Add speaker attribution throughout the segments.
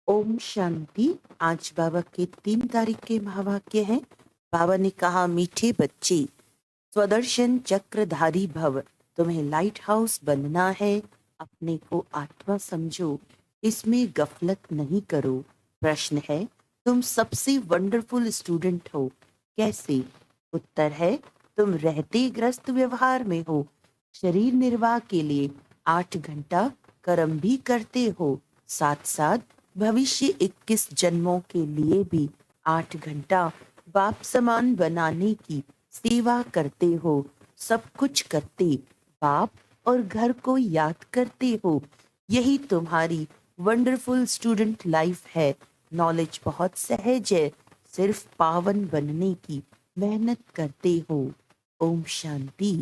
Speaker 1: ओम शांति। आज बाबा के 3 तारीख के महावाक्य हैं। बाबा ने कहा, मीठे बच्चे, स्वदर्शन चक्रधारी भव। तुम्हें लाइट हाउस बनना है। अपने को आत्मा समझो, इसमें गफलत नहीं करो। प्रश्न है, तुम सबसे वंडरफुल स्टूडेंट हो। कैसे? उत्तर है, तुम रहते ग्रस्त व्यवहार में हो। शरीर निर्वाह के लिए 8 घंटा कर्म भी करते हो। साथ साथ भविष्य 21 जन्मों के लिए भी 8 घंटा बाप समान बनाने की सेवा करते हो। सब कुछ करते बाप और घर को याद करते हो। यही तुम्हारी वंडरफुल स्टूडेंट लाइफ है। नॉलेज बहुत सहज है, सिर्फ पावन बनने की मेहनत करते हो। ओम शांति।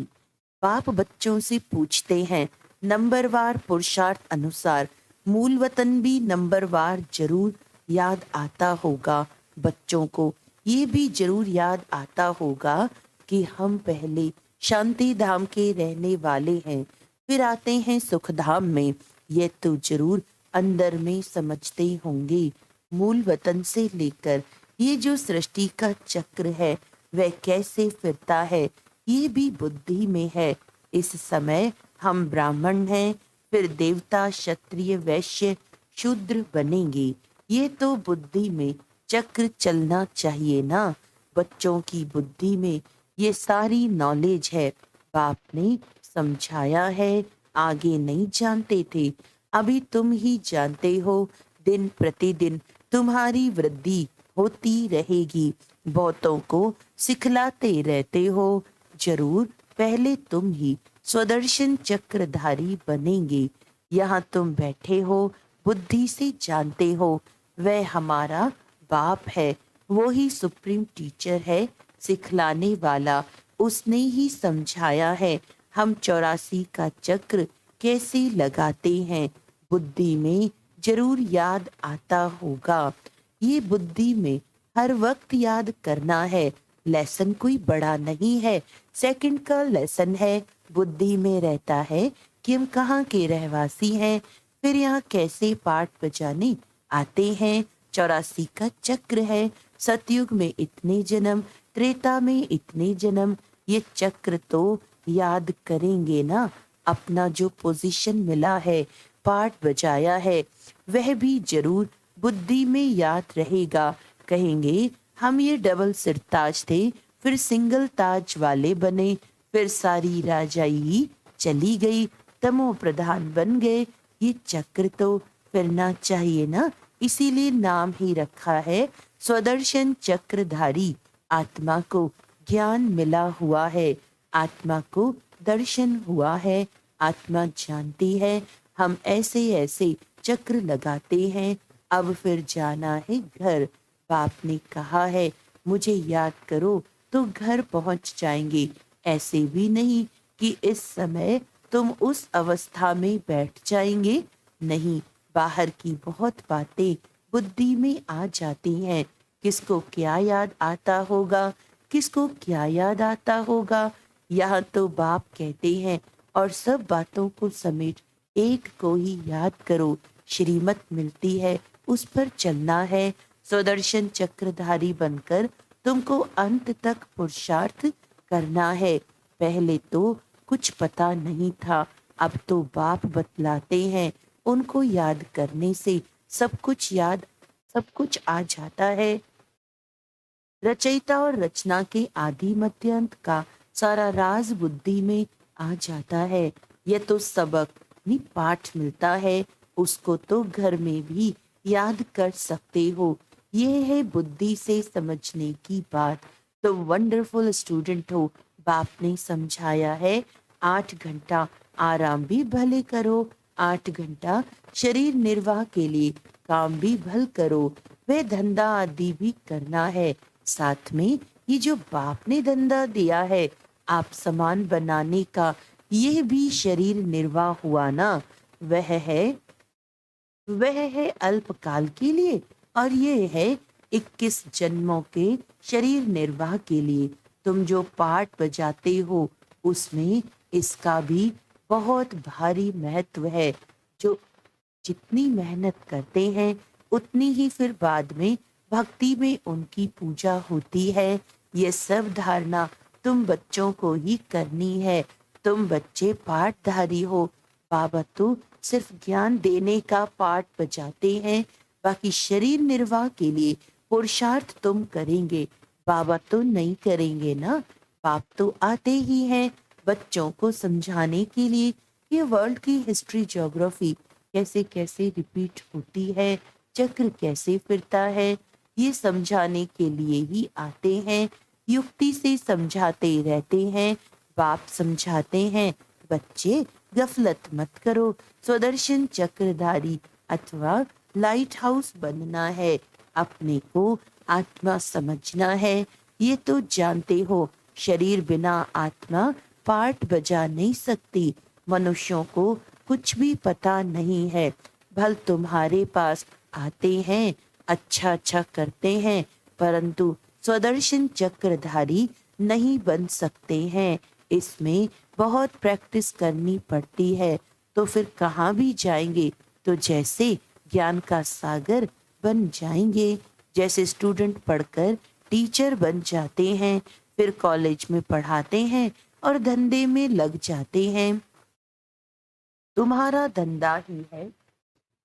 Speaker 1: बाप बच्चों से पूछते हैं, नंबरवार पुरुषार्थ अनुसार मूल वतन भी नंबरवार जरूर याद आता होगा। बच्चों को ये भी जरूर याद आता होगा कि हम पहले शांति धाम के रहने वाले हैं, फिर आते हैं सुख धाम में। ये तो जरूर अंदर में समझते होंगे। मूल वतन से लेकर ये जो सृष्टि का चक्र है वह कैसे फिरता है, ये भी बुद्धि में है। इस समय हम ब्राह्मण हैं, फिर देवता, क्षत्रिय, वैश्य, शूद्र बनेंगे। ये तो बुद्धि में चक्र चलना चाहिए ना। बच्चों की बुद्धि में ये सारी नॉलेज है। बाप ने समझाया है, आगे नहीं जानते थे, अभी तुम ही जानते हो। दिन प्रतिदिन तुम्हारी वृद्धि होती रहेगी। बहुतों को सिखलाते रहते हो। जरूर पहले तुम ही स्वदर्शन चक्रधारी बनेंगे। यहाँ तुम बैठे हो, बुद्धि से जानते हो वह हमारा बाप है। वो ही सुप्रीम टीचर है, सिखलाने वाला। उसने ही समझाया है हम 84 का चक्र कैसे लगाते हैं। बुद्धि में जरूर याद आता होगा। ये बुद्धि में हर वक्त याद करना है। लेसन कोई बड़ा नहीं है, सेकंड का लेसन है। बुद्धि में रहता है कि हम कहाँ के रहवासी हैं, फिर यहाँ कैसे पाठ बजाने आते हैं। 84 का चक्र है। सतयुग में इतने जन्म, त्रेता में इतने जन्म। ये चक्र तो याद करेंगे ना। अपना जो पोजीशन मिला है, पाठ बजाया है, वह भी जरूर बुद्धि में याद रहेगा। कहेंगे हम ये डबल सिर ताज थे, फिर सिंगल ताज वाले बने, फिर सारी राजाई चली गई, तमो प्रधान बन गए। ये चक्र तो फिरना चाहिए ना, इसीलिए नाम ही रखा है स्वदर्शन चक्रधारी। आत्मा को ज्ञान मिला हुआ है, आत्मा को दर्शन हुआ है। आत्मा जानती है हम ऐसे ऐसे चक्र लगाते हैं। अब फिर जाना है घर। बाप ने कहा है मुझे याद करो तो घर पहुंच जाएंगे। ऐसे भी नहीं कि इस समय तुम उस अवस्था में बैठ जाएंगे। नहीं, बाहर की बहुत बातें बुद्धि में आ जाती हैं। किसको क्या याद आता होगा, किसको क्या याद आता होगा। यहाँ तो बाप कहते हैं और सब बातों को समेट एक को ही याद करो। श्रीमत मिलती है, उस पर चलना है। स्वदर्शन चक्रधारी बनकर तुमको अंत तक पुरुषार्थ करना है। पहले तो कुछ पता नहीं था, अब तो बाप बतलाते हैं। उनको याद करने से सब कुछ आ जाता है। रचयिता और रचना के आदि मध्य अंत का सारा राज बुद्धि में आ जाता है। यह तो सबक नहीं, पाठ मिलता है, उसको तो घर में भी याद कर सकते हो। ये है बुद्धि से समझने की बात। तो वंडरफुल स्टूडेंट हो। बाप ने समझाया है 8 घंटा आराम भी भले करो, 8 घंटा शरीर निर्वाह के लिए काम भी भल करो। वह धंधा आदि भी करना है। साथ में ये जो बाप ने धंधा दिया है आप समान बनाने का, यह भी शरीर निर्वाह हुआ ना। वह है अल्पकाल के लिए, और ये है 21 जन्मों के शरीर निर्वाह के लिए। तुम जो पाठ बजाते हो उसमें इसका भी बहुत भारी महत्व है। जो जितनी मेहनत करते हैं उतनी ही फिर बाद में भक्ति में उनकी पूजा होती है। ये सब धारणा तुम बच्चों को ही करनी है। तुम बच्चे पाठधारी हो। बाबा तो सिर्फ ज्ञान देने का पाठ बजाते हैं, बाकी शरीर निर्वाह के लिए पुरुषार्थ तुम करेंगे, बाबा तो नहीं करेंगे ना। बाप तो आते ही हैं बच्चों को समझाने के लिए ये वर्ल्ड की हिस्ट्री ज्योग्राफी कैसे कैसे रिपीट होती है, चक्र कैसे फिरता है, ये समझाने के लिए ही आते हैं। युक्ति से समझाते रहते हैं। बाप समझाते हैं, बच्चे गफलत मत करो, स्वदर्शन चक्रधारी अथवा लाइट हाउस बनना है, अपने को आत्मा समझना है। ये तो जानते हो, शरीर बिना आत्मा पाठ बजा नहीं सकती। मनुष्यों को कुछ भी पता नहीं है। भल तुम्हारे पास आते हैं, अच्छा अच्छा करते हैं, परंतु स्वदर्शन चक्रधारी नहीं बन सकते हैं। इसमें बहुत प्रैक्टिस करनी पड़ती है, तो फिर कहाँ भी जाएंगे तो जैसे ज्ञान का सागर बन जाएंगे। जैसे स्टूडेंट पढ़कर टीचर बन जाते हैं, फिर कॉलेज में पढ़ाते हैं और धंधे में लग जाते हैं। तुम्हारा धंधा ही है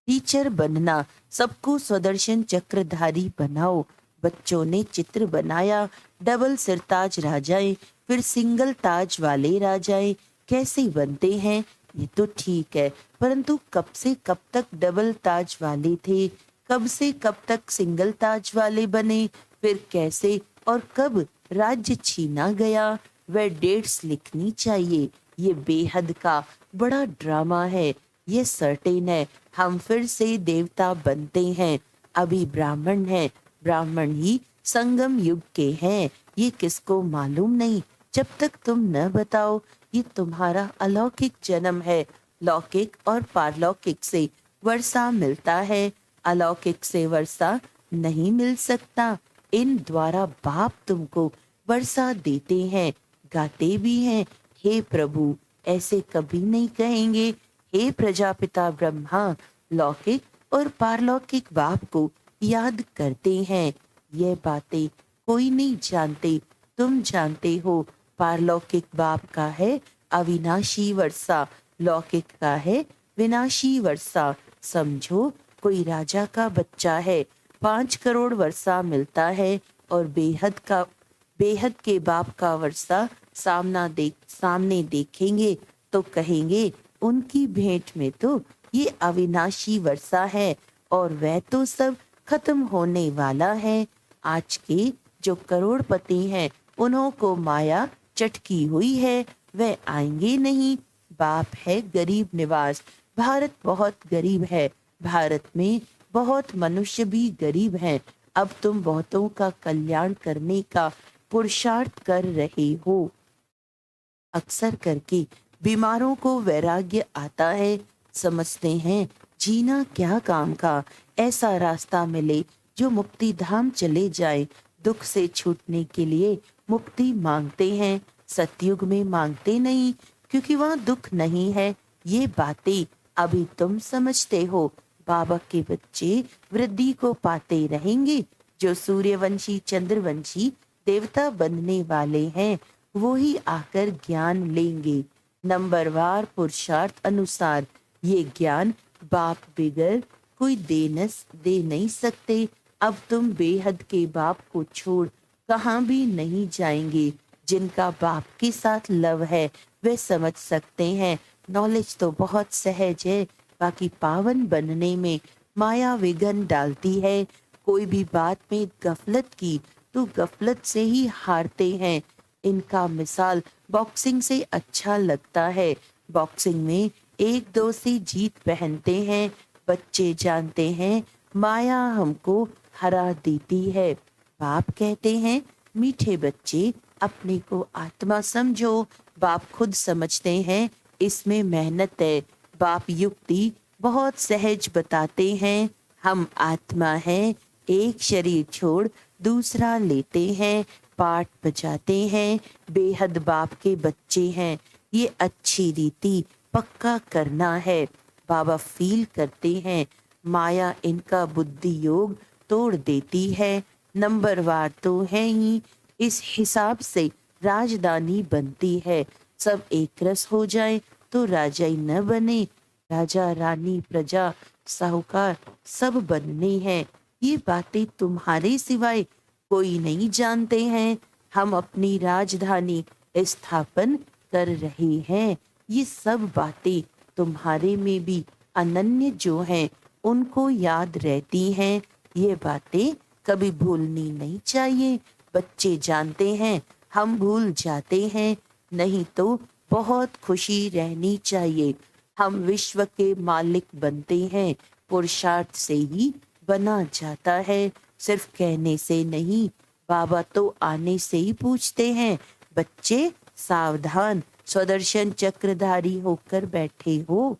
Speaker 1: टीचर बनना। सबको स्वदर्शन चक्रधारी बनाओ। बच्चों ने चित्र बनाया, डबल सिरताज राजाएं, फिर सिंगल ताज वाले राजाएं कैसे बनते हैं ये तो ठीक है, परंतु कब से कब तक डबल ताज वाले थे, कब से कब तक सिंगल ताज वाले बने, फिर कैसे और कब राज्य छीना गया, वह डेट्स लिखनी चाहिए। ये बेहद का बड़ा ड्रामा है। ये सर्टेन है हम फिर से देवता बनते हैं। अभी ब्राह्मण हैं, ब्राह्मण ही संगम युग के हैं, ये किसको मालूम नहीं। जब तक तुम न बताओ, ये तुम्हारा अलौकिक जन्म है। लौकिक और पारलौकिक से वर्षा मिलता है, अलौकिक से वर्षा नहीं मिल सकता। इन द्वारा बाप तुमको वर्षा देते हैं, गाते भी हैं, हे प्रभु ऐसे कभी नहीं कहेंगे। हे प्रजापिता ब्रह्मा, लौकिक और पारलौकिक बाप को याद करते हैं। ये बातें कोई नहीं जानते, तुम जानते हो। पारलौकिक बाप का है अविनाशी वर्षा, लौकिक का है विनाशी वर्षा। समझो कोई राजा का बच्चा है, 5 करोड़ वर्षा मिलता है, और बेहद के बाप का वर्षा सामने देखेंगे तो कहेंगे उनकी भेंट में तो ये अविनाशी वर्षा है, और वह तो सब खत्म होने वाला है। आज के जो करोड़पति हैं उन्हों को माया चटकी हुई है, वह आएंगे नहीं। बाप है गरीब निवास। भारत बहुत गरीब है, भारत में बहुत मनुष्य भी गरीब हैं। अब तुम बहुतों का कल्याण करने का पुरुषार्थ कर रहे हो। अक्सर करके बीमारों को वैराग्य आता है, समझते हैं जीना क्या काम का, ऐसा रास्ता मिले जो मुक्ति धाम चले जाए। दुख से छूटने के लिए मुक्ति मांगते हैं, सतयुग में मांगते नहीं, क्योंकि वहाँ दुख नहीं है। ये बातें अभी तुम समझते हो। बाबा के बच्चे वृद्धि को पाते रहेंगे। जो सूर्यवंशी चंद्रवंशी देवता बनने वाले हैं वो ही आकर ज्ञान लेंगे, नंबरवार पुरुषार्थ अनुसार। ये ज्ञान बाप बिगर कोई दे नहीं सकते। अब तुम बेहद के बाप को छोड़ कहाँ भी नहीं जाएंगे। जिनका बाप के साथ लव है वे समझ सकते हैं। नॉलेज तो बहुत सहज है, बाकी पावन बनने में माया विघन डालती है। कोई भी बात में गफलत की तो गफलत से ही हारते हैं। इनका मिसाल बॉक्सिंग से अच्छा लगता है। बॉक्सिंग में 1-2 से जीत पहनते हैं। बच्चे जानते हैं माया हमको हरा देती है। बाप कहते हैं मीठे बच्चे अपने को आत्मा समझो। बाप खुद समझते हैं इसमें मेहनत है। बाप युक्ति बहुत सहज बताते हैं। हम आत्मा हैं, एक शरीर छोड़ दूसरा लेते हैं, पाठ बजाते हैं, बेहद बाप के बच्चे हैं। ये अच्छी रीति पक्का करना है। बाबा फील करते हैं माया इनका बुद्धि योग तोड़ देती है। नंबरवार तो है ही, इस हिसाब से राजधानी बनती है। सब एक रस हो जाए तो राजा ही न बने। राजा रानी प्रजा साहूकार सब बनने हैं। ये बातें तुम्हारे सिवाय कोई नहीं जानते हैं। हम अपनी राजधानी स्थापन कर रहे हैं। ये सब बातें तुम्हारे में भी अनन्य जो हैं उनको याद रहती हैं। ये बातें कभी भूलनी नहीं चाहिए। बच्चे जानते हैं, हम भूल जाते हैं। नहीं तो बहुत खुशी रहनी चाहिए। हम विश्व के मालिक बनते हैं। पुरुषार्थ से ही बना जाता है, सिर्फ कहने से नहीं। बाबा तो आने से ही पूछते हैं, बच्चे सावधान, स्वदर्शन चक्रधारी होकर बैठे हो।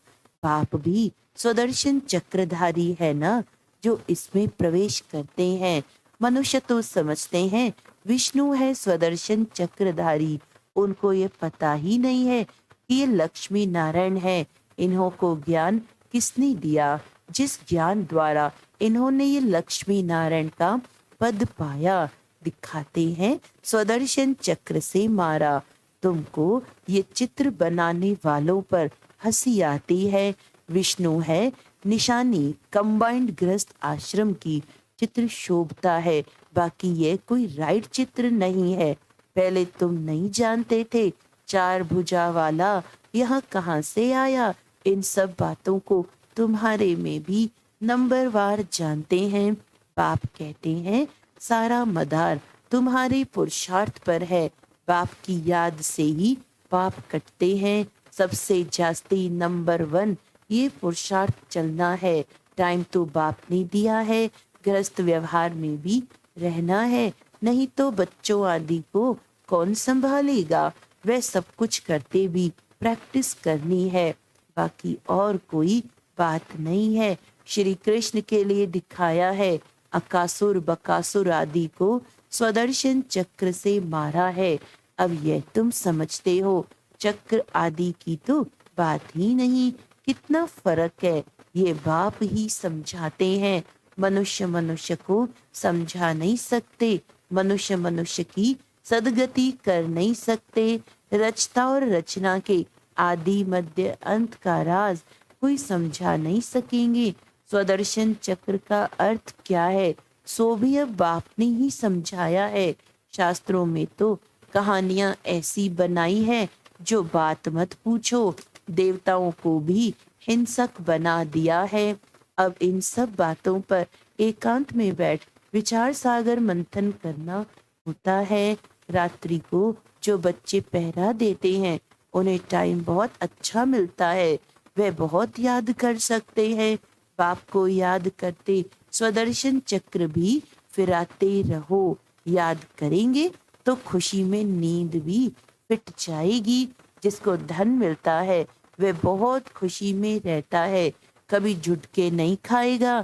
Speaker 1: बाप भी स्वदर्शन चक्रधारी है ना, जो इसमें प्रवेश करते हैं। मनुष्य तो समझते हैं विष्णु है स्वदर्शन चक्रधारी। उनको ये पता ही नहीं है कि ये लक्ष्मी नारायण है। इन्हों को ज्ञान किसने दिया? जिस ज्ञान द्वारा इन्होंने ये लक्ष्मी नारायण का पद पाया। दिखाते हैं स्वदर्शन चक्र से मारा। तुमको ये चित्र बनाने वालों पर हंसी आती है। विष्णु है निशानी कंबाइंड गृहस्थ आश्रम की। चित्र शोभता है, बाकी ये कोई राइट चित्र नहीं है। पहले तुम नहीं जानते थे चार भुजा वाला यहाँ कहाँ से आया। इन सब बातों को तुम्हारे में भी नंबरवार जानते हैं। बाप कहते हैं सारा मदार तुम्हारे पुरुषार्थ पर है। बाप की याद से ही पाप कटते हैं। सबसे जास्ती नंबर 1 ये पुरुषार्थ चलना है। टाइम तो बाप ने दिया है, गृहस्थ व्यवहार में भी रहना है। नहीं तो बच्चों आदि को कौन संभालेगा? वह सब कुछ करते भी प्रैक्टिस करनी है, बाकी और कोई बात नहीं है। श्री कृष्ण के लिए दिखाया है। अकासुर बकासुर आदि को स्वदर्शन चक्र से मारा है। अब यह तुम समझते हो, चक्र आदि की तो बात ही नहीं। कितना फर्क है, ये बाप ही समझाते हैं। मनुष्य मनुष्य को समझा नहीं सकते। मनुष्य मनुष्य की सदगति कर नहीं सकते। रचता और रचना के आदि मध्य अंत का राज कोई समझा नहीं सकेंगे। स्वदर्शन चक्र का अर्थ क्या है, सो भी अब बाप ने ही समझाया है। शास्त्रों में तो कहानियां ऐसी बनाई है जो बात मत पूछो। देवताओं को भी हिंसक बना दिया है। अब इन सब बातों पर एकांत में बैठ विचार सागर मंथन करना होता है। रात्रि को जो बच्चे पहरा देते हैं उन्हें टाइम बहुत अच्छा मिलता है। वे बहुत याद कर सकते हैं। बाप को याद करते स्वदर्शन चक्र भी फिराते रहो। याद करेंगे तो खुशी में नींद भी फिट जाएगी। जिसको धन मिलता है वह बहुत खुशी में रहता है, कभी झुटके नहीं खाएगा।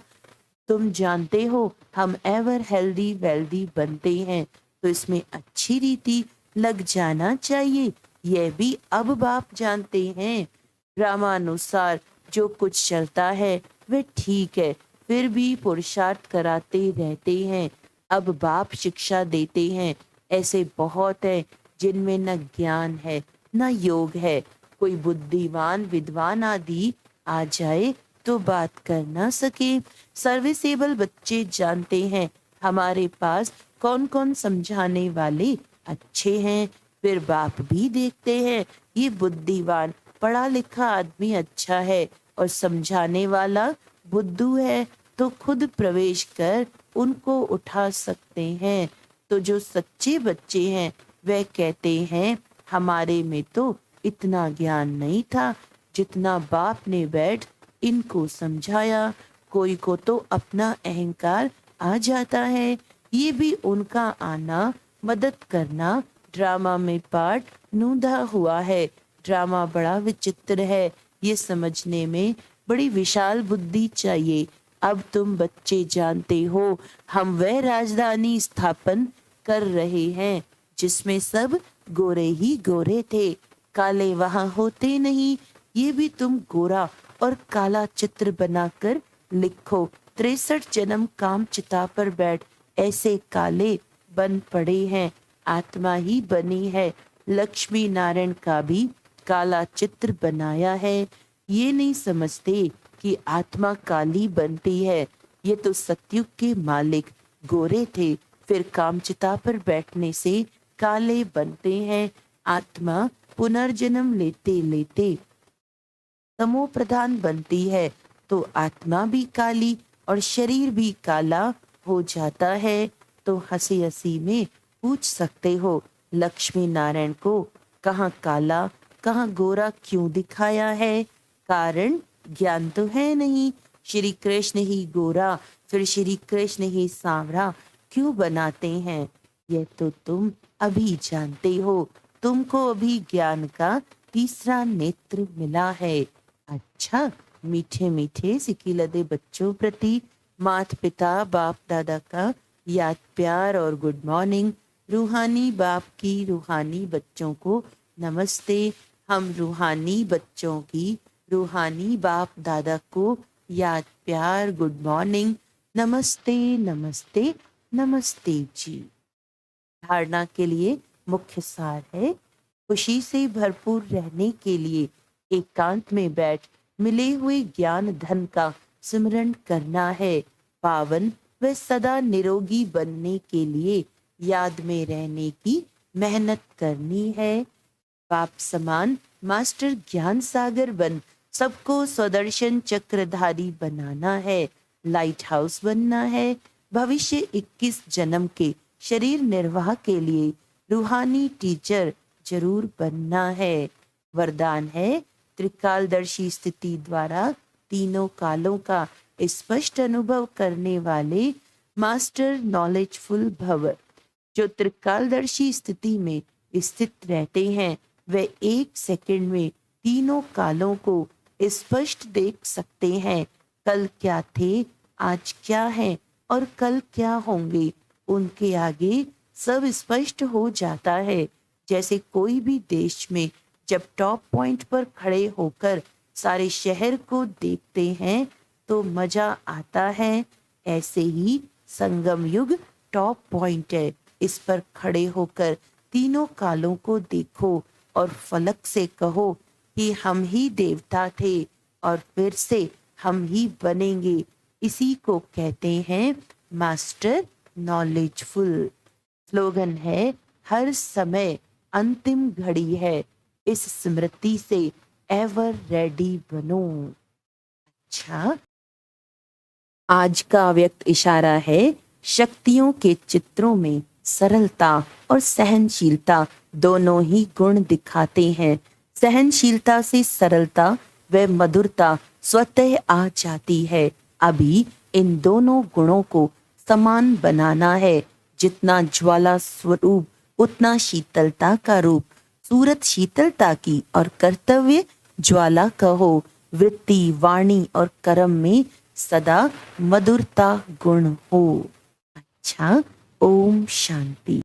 Speaker 1: तुम जानते हो हम एवर हेल्दी वेल्दी बनते हैं, तो इसमें अच्छी रीति लग जाना चाहिए। यह भी अब बाप जानते हैं। ड्रामानुसार जो कुछ चलता है वह ठीक है, फिर भी पुरुषार्थ कराते रहते हैं। अब बाप शिक्षा देते हैं। ऐसे बहुत है जिनमें न ज्ञान है न योग है। कोई बुद्धिमान विद्वान आदि आ जाए तो बात कर ना सके। सर्विसेबल बच्चे जानते हैं हमारे पास कौन कौन समझाने वाले अच्छे हैं। फिर बाप भी देखते हैं ये बुद्धिमान पढ़ा लिखा आदमी अच्छा है और समझाने वाला बुद्धू है, तो खुद प्रवेश कर उनको उठा सकते हैं। तो जो सच्चे बच्चे हैं वह कहते हैं हमारे में तो इतना ज्ञान नहीं था जितना बाप ने बैठ इनको समझाया। कोई को तो अपना अहंकार आ जाता है, ये भी उनका आना मदद करना ड्रामा में पार्ट नूंधा हुआ है। ड्रामा बड़ा विचित्र है, ये समझने में बड़ी विशाल बुद्धि चाहिए। अब तुम बच्चे जानते हो हम वह राजधानी स्थापन कर रहे हैं जिसमें सब गोरे ही गोरे थे, काले वहां होते नहीं। ये भी तुम गोरा और काला चित्र बनाकर लिखो 63 जन्म काम चिता पर बैठ ऐसे काले बन पड़े हैं, आत्मा ही बनी है। लक्ष्मी नारायण का भी काला चित्र बनाया है। ये नहीं समझते कि आत्मा काली बनती है। ये तो सतयुग के मालिक गोरे थे, फिर कामचिता पर बैठने से काले बनते हैं। आत्मा पुनर्जन्म लेते लेते तमो प्रधान बनती है तो आत्मा भी काली और शरीर भी काला हो जाता है। तो हंसी हंसी में पूछ सकते हो लक्ष्मी नारायण को कहाँ काला कहाँ गोरा क्यों दिखाया है? कारण ज्ञान तो है नहीं। श्री कृष्ण ही गोरा फिर श्री कृष्ण ही सांवरा क्यों बनाते हैं? यह तो तुम अभी जानते हो। तुमको अभी ज्ञान का तीसरा नेत्र मिला है। अच्छा, मीठे मीठे सिकिलदे बच्चों प्रति माता पिता बाप दादा का याद प्यार और गुड मॉर्निंग। रूहानी बाप की रूहानी बच्चों को नमस्ते। हम रूहानी बच्चों की रूहानी बाप दादा को याद प्यार गुड मॉर्निंग। नमस्ते नमस्ते नमस्ते जी। धारणा के लिए मुख्य सार है, खुशी से भरपूर रहने के लिए एकांत में बैठ मिले हुए ज्ञान धन का सिमरन करना है। पावन व सदा निरोगी बनने के लिए याद में रहने की मेहनत करनी है। बाप समान मास्टर ज्ञान सागर बन सबको स्वदर्शन चक्रधारी बनाना है। लाइट हाउस बनना है। भविष्य 21 जन्म के शरीर निर्वाह के लिए रूहानी टीचर जरूर बनना है। वरदान है, त्रिकालदर्शी स्थिति द्वारा तीनों कालों का स्पष्ट अनुभव करने वाले मास्टर नॉलेजफुल भव। जो त्रिकालदर्शी स्थिति में स्थित रहते हैं वे 1 सेकंड में तीनों कालों को स्पष्ट देख सकते हैं। कल क्या थे, आज क्या है और कल क्या होंगे, उनके आगे सब स्पष्ट हो जाता है। जैसे कोई भी देश में जब टॉप पॉइंट पर खड़े होकर सारे शहर को देखते हैं तो मजा आता है, ऐसे ही संगम युग टॉप पॉइंट है। इस पर खड़े होकर तीनों कालों को देखो और फलक से कहो कि हम ही देवता थे और फिर से हम ही बनेंगे। इसी को कहते हैं मास्टर नॉलेजफुल। स्लोगन है, हर समय अंतिम घड़ी है, इस स्मृति से एवर रेडी बनो। अच्छा, आज का व्यक्त इशारा है, शक्तियों के चित्रों में सरलता और सहनशीलता दोनों ही गुण दिखाते हैं। सहनशीलता से सरलता व मधुरता स्वतः आ जाती है। अभी इन दोनों गुणों को समान बनाना है। जितना ज्वाला स्वरूप उतना शीतलता का रूप। सूरत शीतलता की और कर्तव्य ज्वाला कहो। वृत्ति वाणी और कर्म में सदा मधुरता गुण हो। अच्छा, ओम शांति।